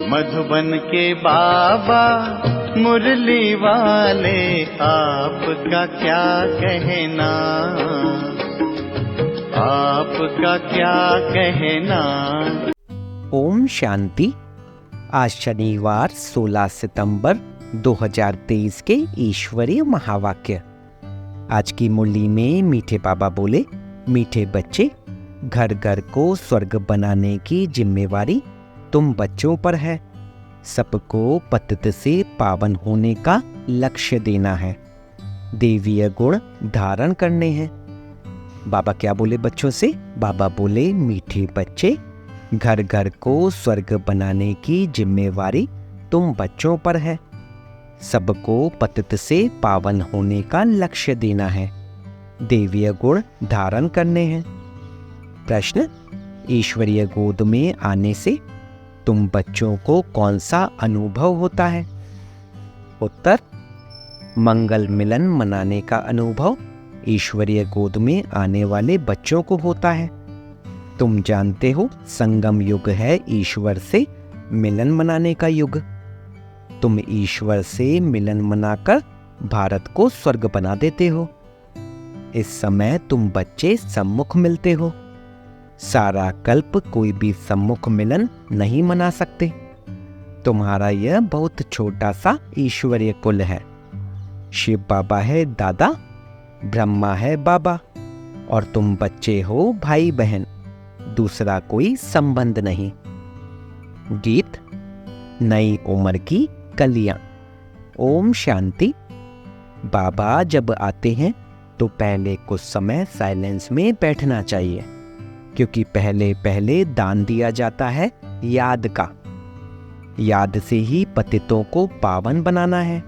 मधुबन के बाबा मुरली वाले, आपका क्या कहना, आपका क्या कहना। ओम शांति। आज शनिवार 16 सितंबर 2023 के ईश्वरीय महावाक्य। आज की मुरली में मीठे बाबा बोले, मीठे बच्चे, घर घर को स्वर्ग बनाने की जिम्मेवारी तुम बच्चों पर है। सबको पतित से पावन होने का लक्ष्य देना है, देवीय गुण धारण करने हैं। बाबा क्या बोले बच्चों से? बाबा बोले, मीठे बच्चे, घर घर को स्वर्ग बनाने की जिम्मेवारी तुम बच्चों पर है। सबको पतित से पावन होने का लक्ष्य देना है, देवीय गुण धारण करने हैं। प्रश्न, ईश्वरीय गोद में आने से तुम बच्चों को कौन सा अनुभव होता है? उत्तर, मंगल मिलन मनाने का अनुभव ईश्वरीय गोद में आने वाले बच्चों को होता है। तुम जानते हो, संगम युग है ईश्वर से मिलन मनाने का युग। तुम ईश्वर से मिलन मनाकर भारत को स्वर्ग बना देते हो। इस समय तुम बच्चे सम्मुख मिलते हो। सारा कल्प कोई भी सम्मुख मिलन नहीं मना सकते। तुम्हारा यह बहुत छोटा सा ईश्वरीय कुल है। शिव बाबा है दादा, ब्रह्मा है बाबा, और तुम बच्चे हो भाई बहन, दूसरा कोई संबंध नहीं। गीत, नई उम्र की कलियां। ओम शांति। बाबा जब आते हैं तो पहले कुछ समय साइलेंस में बैठना चाहिए, क्योंकि पहले पहले दान दिया जाता है याद का। याद से ही पतितों को पावन बनाना है।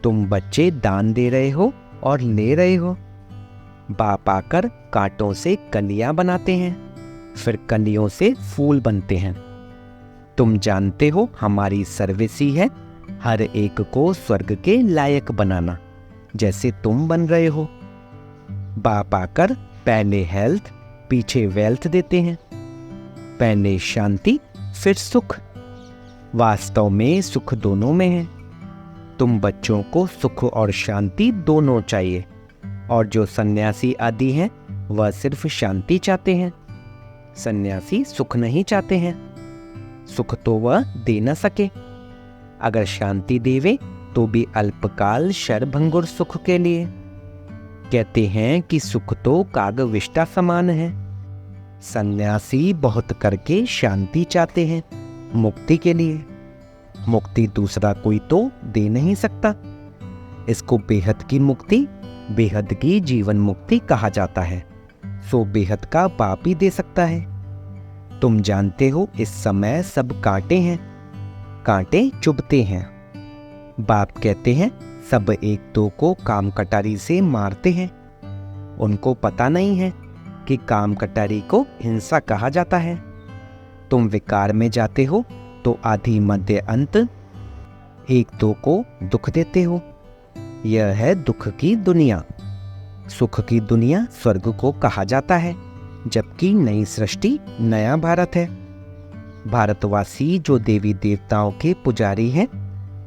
तुम बच्चे दान दे रहे हो और ले रहे हो। बाप आकर कांटों से कलियां बनाते हैं, फिर कलियों से फूल बनते हैं। तुम जानते हो, हमारी सर्विस ही है हर एक को स्वर्ग के लायक बनाना, जैसे तुम बन रहे हो। बाप आकर पहले हेल्थ पीछे वेल्थ देते हैं। पहले शांति फिर सुख। वास्तव में सुख दोनों में है। तुम बच्चों को सुख और शांति दोनों चाहिए, और जो सन्यासी आदि हैं वह सिर्फ शांति चाहते हैं। सन्यासी सुख नहीं चाहते हैं। सुख तो वह दे न सके। अगर शांति देवे तो भी अल्पकाल शरभंगुर सुख के लिए। कहते हैं कि सुख तो कागविष्टा समान है। सन्यासी बहुत करके शांति चाहते हैं मुक्ति के लिए। मुक्ति दूसरा कोई तो दे नहीं सकता। इसको बेहद की मुक्ति, बेहद की जीवन मुक्ति कहा जाता है। सो बेहद का बाप ही दे सकता है। तुम जानते हो, इस समय सब कांटे हैं, कांटे चुभते हैं। बाप कहते हैं, सब एक दो को काम कटारी से मारते हैं। उनको पता नहीं है कि काम कटारी को हिंसा कहा जाता है। तुम विकार में जाते हो तो आदि मध्य अंत एक दो को दुख देते हो। यह है दुख की दुनिया। सुख की दुनिया स्वर्ग को कहा जाता है, जबकि नई सृष्टि नया भारत है। भारतवासी जो देवी देवताओं के पुजारी हैं,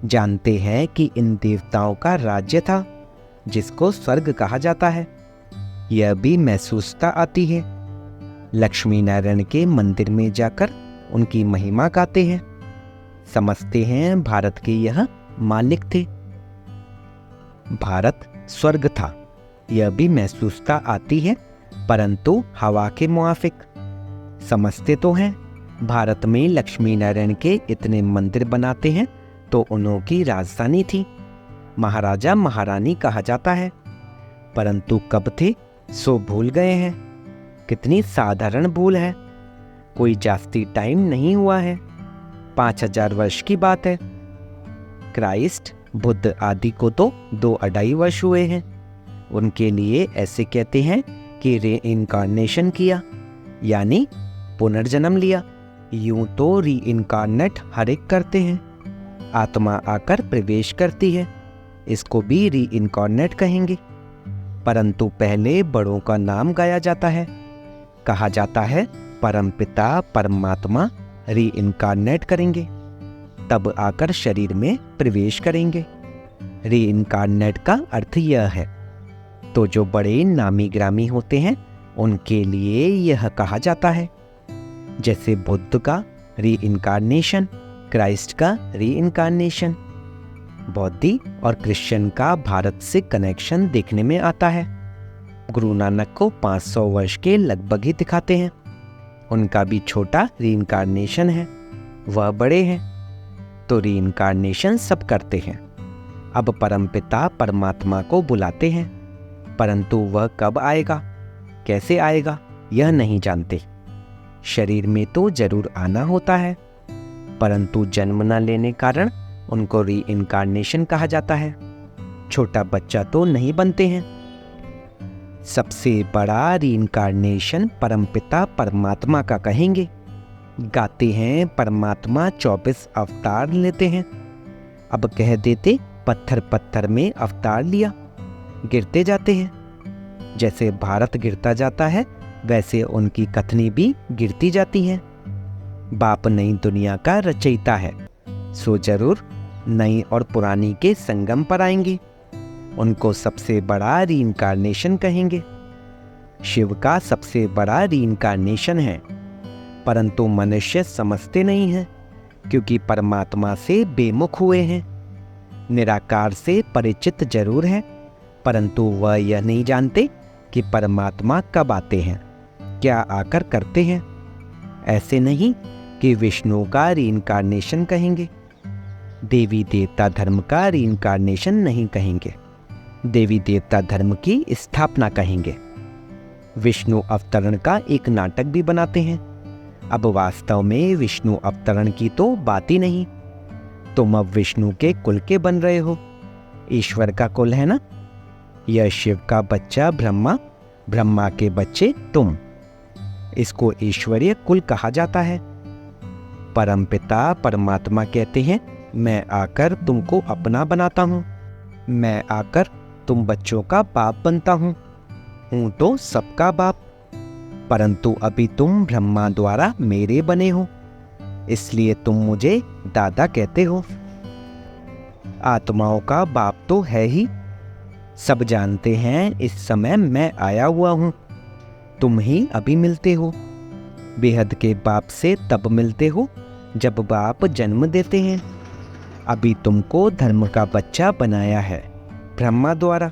जानते हैं कि इन देवताओं का राज्य था, जिसको स्वर्ग कहा जाता है। यह भी महसूसता आती है। लक्ष्मी नारायण के मंदिर में जाकर उनकी महिमा गाते हैं। समझते हैं भारत के यह मालिक थे। भारत स्वर्ग था, यह भी महसूसता आती है, परंतु हवा के मुआफिक। समझते तो हैं, भारत में लक्ष्मी नारायण के इतने मंदिर बनाते हैं तो उनकी राजधानी थी। महाराजा महारानी कहा जाता है, परंतु कब थे सो भूल गए हैं। कितनी साधारण भूल है, कोई जास्ती टाइम नहीं हुआ है। 5000 वर्ष की बात है। क्राइस्ट, बुद्ध आदि को तो 2-2.5 वर्ष हुए हैं। उनके लिए ऐसे कहते हैं कि रीइंकारनेशन किया, यानी पुनर्जन्म लिया। यूं तो रीइंकारनेट हर एक करते हैं। आत्मा आकर प्रवेश करती है, इसको भी रीइंकारनेट कहेंगे। परंतु पहले बड़ों का नाम गाया जाता है। कहा जाता है परमपिता परमात्मा रीइंकारनेट करेंगे। तब आकर शरीर में प्रवेश करेंगे। रीइंकार्नेट का अर्थ यह है। तो जो बड़े नामी ग्रामी होते हैं उनके लिए यह कहा जाता है। जैसे बुद्ध का रीइंकार्नेशन, क्राइस्ट का रीइंकार्नेशन, बौद्धी और क्रिश्चियन का भारत से कनेक्शन देखने में आता है। गुरु नानक को 500 वर्ष के लगभग ही दिखाते हैं। उनका भी छोटा रीइंकार्नेशन है, वह बड़े हैं। तो रीइंकार्नेशन सब करते हैं। अब परमपिता परमात्मा को बुलाते हैं, परंतु वह कब आएगा, कैसे आएगा, यह नहीं जानते। शरीर में तो जरूर आना होता है, परंतु जन्म न लेने कारण उनको रीइंकार्नेशन कहा जाता है। छोटा बच्चा तो नहीं बनते हैं। सबसे बड़ा रीइंकार्नेशन परमपिता परमात्मा का कहेंगे। गाते हैं परमात्मा 24 अवतार लेते हैं। अब कह देते पत्थर पत्थर में अवतार लिया, गिरते जाते हैं। जैसे भारत गिरता जाता है वैसे उनकी कथनी भी गिरती जाती है। बाप नई दुनिया का रचयिता है, सो जरूर नई और पुरानी के संगम पर आएंगे। उनको सबसे बड़ा रीइंकार्नेशन कहेंगे। शिव का सबसे बड़ा रीइंकार्नेशन है, परंतु मनुष्य समझते नहीं हैं, क्योंकि परमात्मा से बेमुख हुए हैं। निराकार से परिचित जरूर है, परंतु वह यह नहीं जानते कि परमात्मा कब आते हैं, क्या आकर करते हैं। ऐसे नहीं कि विष्णु का रीइंकार्नेशन कहेंगे, देवी देवता धर्म का रीइंकार्नेशन नहीं कहेंगे, देवी देवता धर्म की स्थापना कहेंगे। विष्णु अवतरण का एक नाटक भी बनाते हैं। अब वास्तव में विष्णु अवतरण की तो बात ही नहीं। तुम अब विष्णु के कुल के बन रहे हो, ईश्वर का कुल है ना। यह शिव का बच्चा ब्रह्मा, ब्रह्मा के बच्चे तुम, इसको ईश्वरीय कुल कहा जाता है। परमपिता परमात्मा कहते हैं, मैं आकर तुमको अपना बनाता हूँ, मैं आकर तुम बच्चों का बाप बनता हूँ तो सबका बाप, परंतु अभी तुम ब्रह्मा द्वारा मेरे बने हो, इसलिए तुम मुझे दादा कहते हो। आत्माओं का बाप तो है ही, सब जानते हैं इस समय मैं आया हुआ हूँ, तुम ही अभी मिलते हो। बेहद के बाप से तब मिलते हो जब बाप जन्म देते हैं। अभी तुमको धर्म का बच्चा बनाया है ब्रह्मा द्वारा,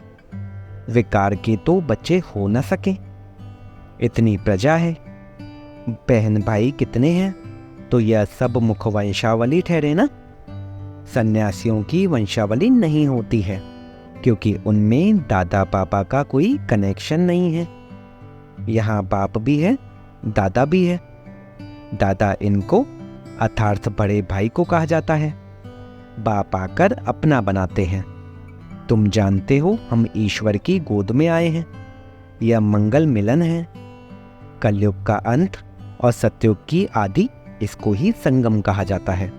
विकार के तो बच्चे हो न सके। इतनी प्रजा है, बहन भाई कितने हैं, तो यह सब मुख वंशावली ठहरे ना। सन्यासियों की वंशावली नहीं होती है, क्योंकि उनमें दादा पापा का कोई कनेक्शन नहीं है। यहाँ बाप भी है, दादा भी है। दादा इनको अर्थात बड़े भाई को कहा जाता है। बाप आकर अपना बनाते हैं। तुम जानते हो हम ईश्वर की गोद में आए हैं, यह मंगल मिलन है। कलयुग का अंत और सतयुग की आदि, इसको ही संगम कहा जाता है।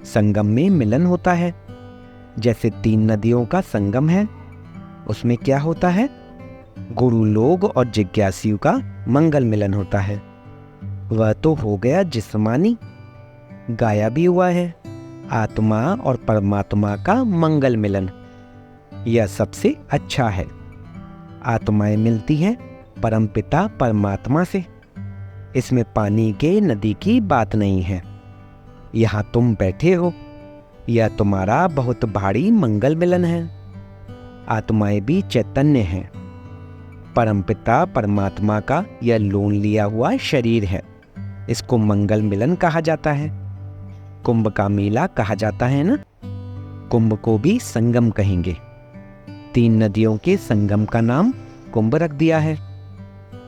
संगम में मिलन होता है। जैसे 3 नदियों का संगम है, उसमें क्या होता है, गुरु लोग और जिज्ञासु का मंगल मिलन होता है। वह तो हो गया जिस्मानी, गाया भी हुआ है आत्मा और परमात्मा का मंगल मिलन। यह सबसे अच्छा है। आत्माएं मिलती हैं परमपिता परमात्मा से। इसमें पानी के नदी की बात नहीं है। यहाँ तुम बैठे हो, यह तुम्हारा बहुत भारी मंगल मिलन है। आत्माएं भी चैतन्य हैं। परमपिता परमात्मा का यह लोन लिया हुआ शरीर है, इसको मंगल मिलन कहा जाता है। कुंभ का मेला कहा जाता है ना, कुंभ को भी संगम कहेंगे। 3 नदियों के संगम का नाम कुंभ रख दिया है।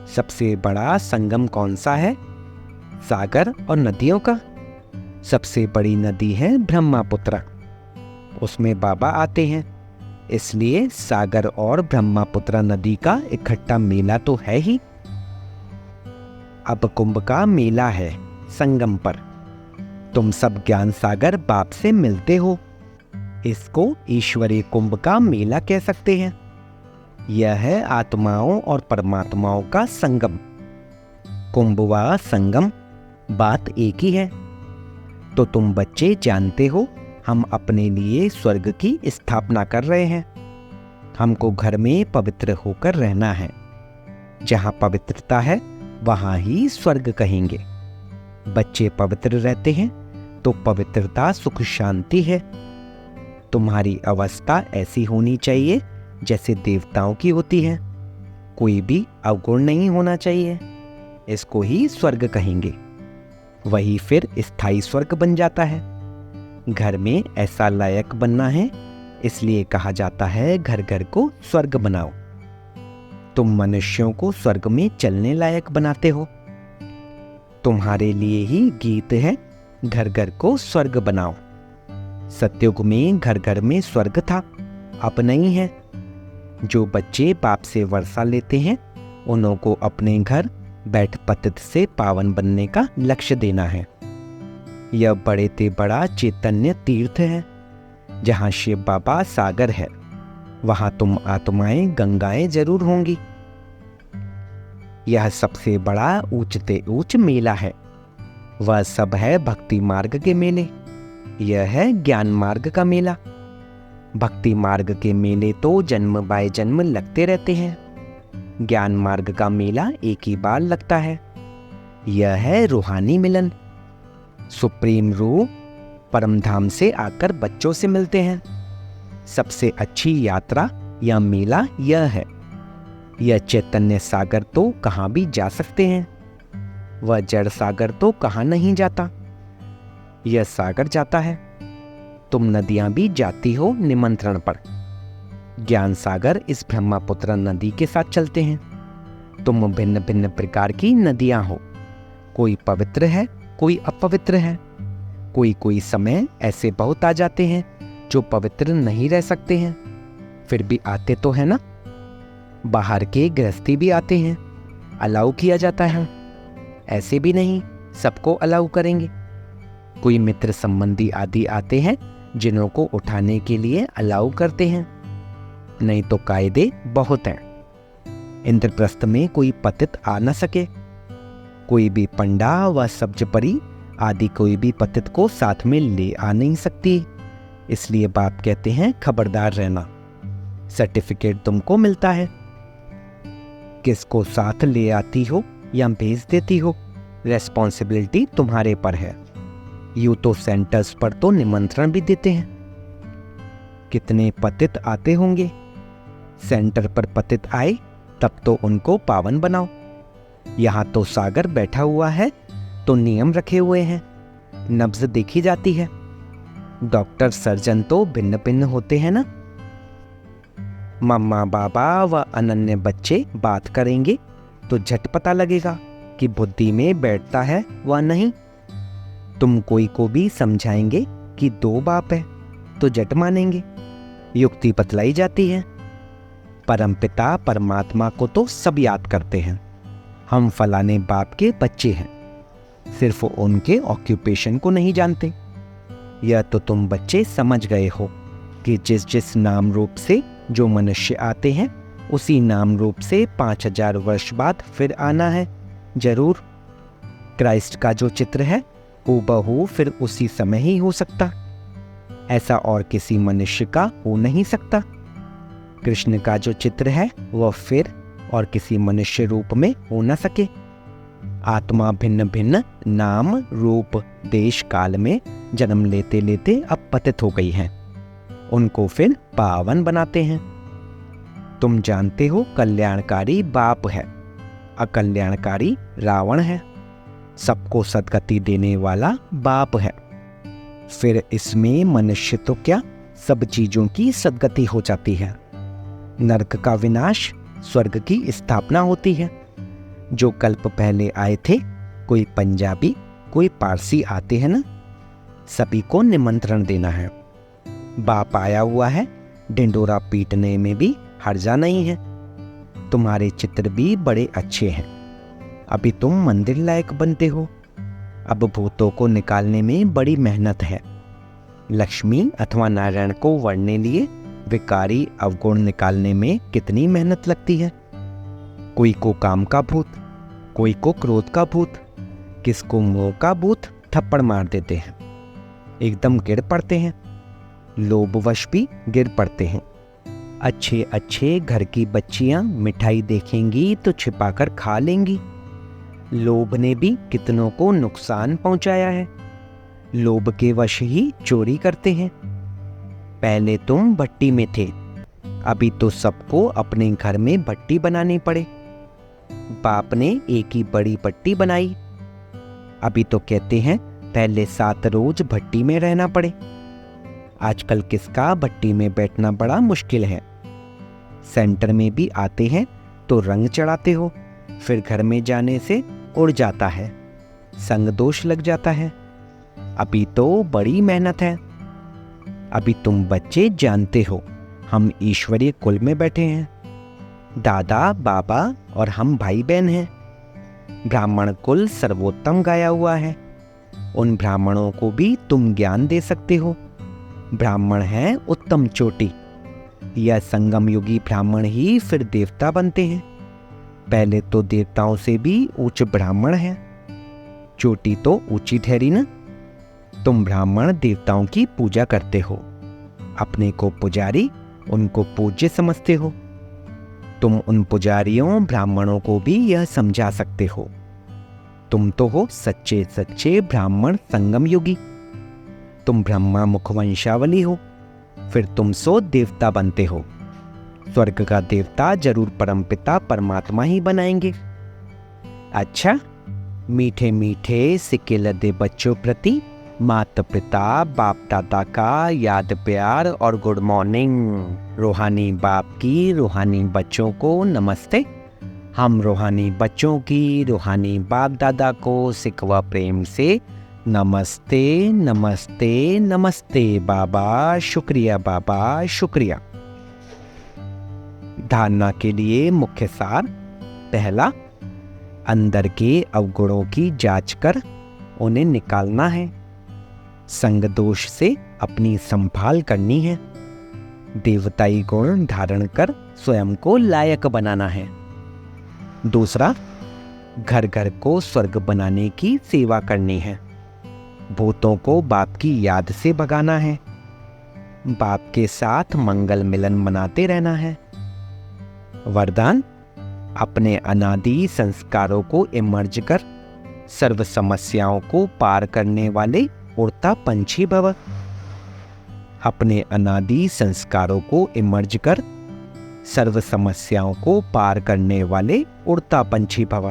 सबसे बड़ा संगम कौन सा है, सागर और नदियों का। सबसे बड़ी नदी है ब्रह्मपुत्र, उसमें बाबा आते हैं, इसलिए सागर और ब्रह्मपुत्र नदी का इकट्ठा मेला तो है ही। अब कुंभ का मेला है संगम पर। तुम सब ज्ञान सागर बाप से मिलते हो, इसको ईश्वरीय कुंभ का मेला कह सकते हैं। यह है आत्माओं और परमात्माओं का संगम। कुंभ व संगम बात एक ही है। तो तुम बच्चे जानते हो हम अपने लिए स्वर्ग की स्थापना कर रहे हैं। हमको घर में पवित्र होकर रहना है। जहाँ पवित्रता है वहाँ ही स्वर्ग कहेंगे। बच्चे पवित्र रहते हैं तो पवित्रता सुख शांति है। तुम्हारी अवस्था ऐसी होनी चाहिए जैसे देवताओं की होती है। कोई भी अवगुण नहीं होना चाहिए। इसको ही स्वर्ग कहेंगे। वही फिर स्थायी स्वर्ग बन जाता है। घर में ऐसा लायक बनना है, इसलिए कहा जाता है घर घर को स्वर्ग बनाओ। तुम मनुष्यों को स्वर्ग में चलने लायक बनाते हो। तुम्हारे लिए ही गीत है, घर घर को स्वर्ग बनाओ। सतयुग में घर घर में स्वर्ग था, अब नहीं है। जो बच्चे बाप से वर्षा लेते हैं उन्हों को अपने घर बैठ पतित से पावन बनने का लक्ष्य देना है। यह बड़े ते बड़ा चैतन्य तीर्थ है। जहाँ शिव बाबा सागर है वहाँ तुम आत्माएं गंगाएं जरूर होंगी। यह सबसे बड़ा ऊंचते ऊंच मेला है। वह सब है भक्ति मार्ग के मेले। यह है ज्ञान मार्ग का मेला। भक्ति मार्ग के मेले तो जन्म बाय जन्म लगते रहते हैं। ज्ञान मार्ग का मेला एक ही बार लगता है। यह है रूहानी मिलन। सुप्रीम रूह परम धाम से आकर बच्चों से मिलते हैं। सबसे अच्छी यात्रा या मेला यह है। यह चैतन्य सागर तो कहाँ भी जा सकते हैं। वह जड़ सागर तो कहाँ नहीं जाता। यह सागर जाता है। तुम नदियां भी जाती हो निमंत्रण पर। ज्ञान सागर इस ब्रह्मपुत्र नदी के साथ चलते हैं। तुम भिन्न भिन्न प्रकार की नदियां हो। कोई पवित्र है, कोई अपवित्र है। कोई समय ऐसे बहुत आ जाते हैं जो पवित्र नहीं रह सकते हैं, फिर भी आते तो है ना। बाहर के गृहस्थी भी आते हैं, अलाउ किया जाता है। ऐसे भी नहीं सबको अलाउ करेंगे। कोई मित्र संबंधी आदि आते हैं जिन्हों को उठाने के लिए अलाउ करते हैं, नहीं तो कायदे बहुत हैं। इंद्रप्रस्थ में कोई पतित आ न सके। कोई भी पंडा व सब्ज परी आदि कोई भी पतित को साथ में ले आ नहीं सकती। इसलिए बाप कहते हैं खबरदार रहना। सर्टिफिकेट तुमको मिलता है। किसको साथ ले आती हो या भेज देती हो, रेस्पॉन्सिबिलिटी तुम्हारे पर है। यूं तो सेंटर्स पर तो निमंत्रण भी देते हैं। कितने पतित आते होंगे। सेंटर पर पतित आए तब तो उनको पावन बनाओ। यहाँ तो सागर बैठा हुआ है तो नियम रखे हुए हैं, नब्ज देखी जाती है। डॉक्टर सर्जन तो भिन्न भिन्न होते हैं ना। मम्मा बाबा व अनन्य बच्चे बात करेंगे तो झट पता लगेगा कि बुद्धि में बैठता है व नहीं। तुम कोई को भी समझाएंगे कि दो बाप है तो झट मानेंगे। युक्ति बतलाई जाती है। परमपिता परमात्मा को तो सब याद करते हैं। हम फलाने बाप के बच्चे हैं, सिर्फ उनके ऑक्यूपेशन को नहीं जानते। यह तो तुम बच्चे समझ गए हो कि जिस जिस नाम रूप से जो मनुष्य आते हैं उसी नाम रूप से 5000 वर्ष बाद फिर आना है जरूर। क्राइस्ट का जो चित्र है हूबहू फिर उसी समय ही हो सकता, ऐसा और किसी मनुष्य का हो नहीं सकता। कृष्ण का जो चित्र है वह फिर और किसी मनुष्य रूप में हो न सके। आत्मा भिन्न भिन्न नाम रूप देश काल में जन्म लेते लेते अब पतित हो गई हैं। उनको फिर पावन बनाते हैं। तुम जानते हो कल्याणकारी बाप है, अकल्याणकारी रावण है। सबको सदगति देने वाला बाप है। फिर इसमें मनुष्य तो क्या सब चीजों की सदगति हो जाती है। नरक का विनाश, स्वर्ग की स्थापना होती है। जो कल्प पहले आए थे, कोई पंजाबी कोई पारसी आते हैं ना, सभी को निमंत्रण देना है। बाप आया हुआ है, ढिंडोरा पीटने में भी हर्जा नहीं है। तुम्हारे चित्र भी बड़े अच्छे हैं। अभी तुम मंदिर लायक बनते हो। अब भूतों को निकालने में बड़ी मेहनत है। लक्ष्मी अथवा नारायण को वरने लिए विकारी अवगुण निकालने में कितनी मेहनत लगती है। कोई को काम का भूत, कोई को क्रोध का भूत, किसको मोह का भूत थप्पड़ मार देते हैं। एकदम गिर पड़ते हैं, लोभवश भी गिर पड़ते हैं। अच्छे अच्छे घर की बच्चियां मिठाई देखेंगी तो छिपाकर खा लेंगी। लोभ ने भी कितनों को नुकसान पहुंचाया है। लोभ के वश ही चोरी करते हैं। पहले तुम भट्टी में थे, अभी तो सबको अपने घर में भट्टी बनानी पड़े। बाप ने एक ही बड़ी भट्टी बनाई, अभी तो कहते हैं पहले 7 रोज भट्टी में रहना पड़े। आजकल किसका भट्टी में बैठना बड़ा मुश्किल है। सेंटर में भी आते हैं तो रंग चढ़ाते हो, फिर घर में जाने से उड़ जाता है, संग दोष लग जाता है। अभी तो बड़ी मेहनत है। अभी तुम बच्चे जानते हो हम ईश्वरीय कुल में बैठे हैं, दादा बाबा और हम भाई बहन हैं। ब्राह्मण कुल सर्वोत्तम गाया हुआ है, उन ब्राह्मणों को भी तुम ज्ञान दे सकते हो। ब्राह्मण है उत्तम चोटी, यह संगम युगी ब्राह्मण ही फिर देवता बनते हैं। पहले तो देवताओं से भी उच्च ब्राह्मण है, चोटी तो ऊंची ठहरी ना। तुम ब्राह्मण देवताओं की पूजा करते हो, अपने को पुजारी उनको पूज्य समझते हो। तुम उन पुजारियों ब्राह्मणों को भी यह समझा सकते हो। तुम तो हो सच्चे सच्चे ब्राह्मण संगम युगी। तुम ब्रह्मा मुखवंशावली हो, फिर तुम सो देवता बनते हो। स्वर्ग का देवता जरूर परमपिता परमात्मा ही बनाएंगे। अच्छा, मीठे मीठे सिक्के लदे बच्चों प्रति माता पिता बाप दादा का याद प्यार और गुड मॉर्निंग। रूहानी बाप की रूहानी बच्चों को नमस्ते। हम रूहानी बच्चों की रूहानी बाप दादा को सिकवा प्रेम से नमस्ते नमस्ते नमस्ते बाबा, शुक्रिया बाबा शुक्रिया। धारणा के लिए मुख्य सार। पहला, अंदर के अवगुणों की जांच कर उन्हें निकालना है। संग दोष से अपनी संभाल करनी है। देवताई गुण धारण कर स्वयं को लायक बनाना है। दूसरा, घर घर को स्वर्ग बनाने की सेवा करनी है। भूतों को बाप की याद से भगाना है। बाप के साथ मंगल मिलन मनाते रहना है। वरदान, अपने अनादि संस्कारों को इमर्ज कर सर्व समस्याओं को पार करने वाले उड़ता पंछी भव। अपने अनादि संस्कारों को इमर्ज कर सर्व समस्याओं को पार करने वाले उड़ता पंछी भव।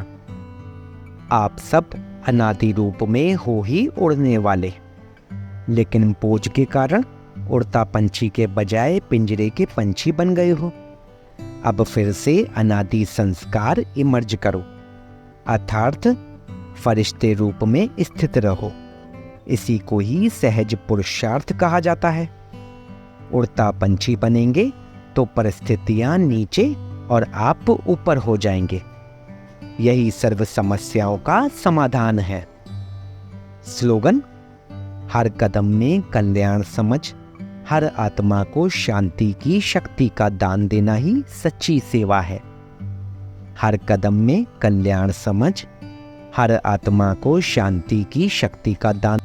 आप सब अनादि रूप में हो ही उड़ने वाले, लेकिन बोझ के कारण उड़ता पंछी के बजाय पिंजरे के पंछी बन गए हो। अब फिर से अनादि संस्कार इमर्ज करो, अर्थात फरिश्ते रूप में स्थित रहो। इसी को ही सहज पुरुषार्थ कहा जाता है। उड़ता पंछी बनेंगे तो परिस्थितियां नीचे और आप ऊपर हो जाएंगे। यही सर्व समस्याओं का समाधान है। स्लोगन, हर कदम में कल्याण समझ, हर आत्मा को शांति की शक्ति का दान देना ही सच्ची सेवा है। हर कदम में कल्याण समझ, हर आत्मा को शांति की शक्ति का दान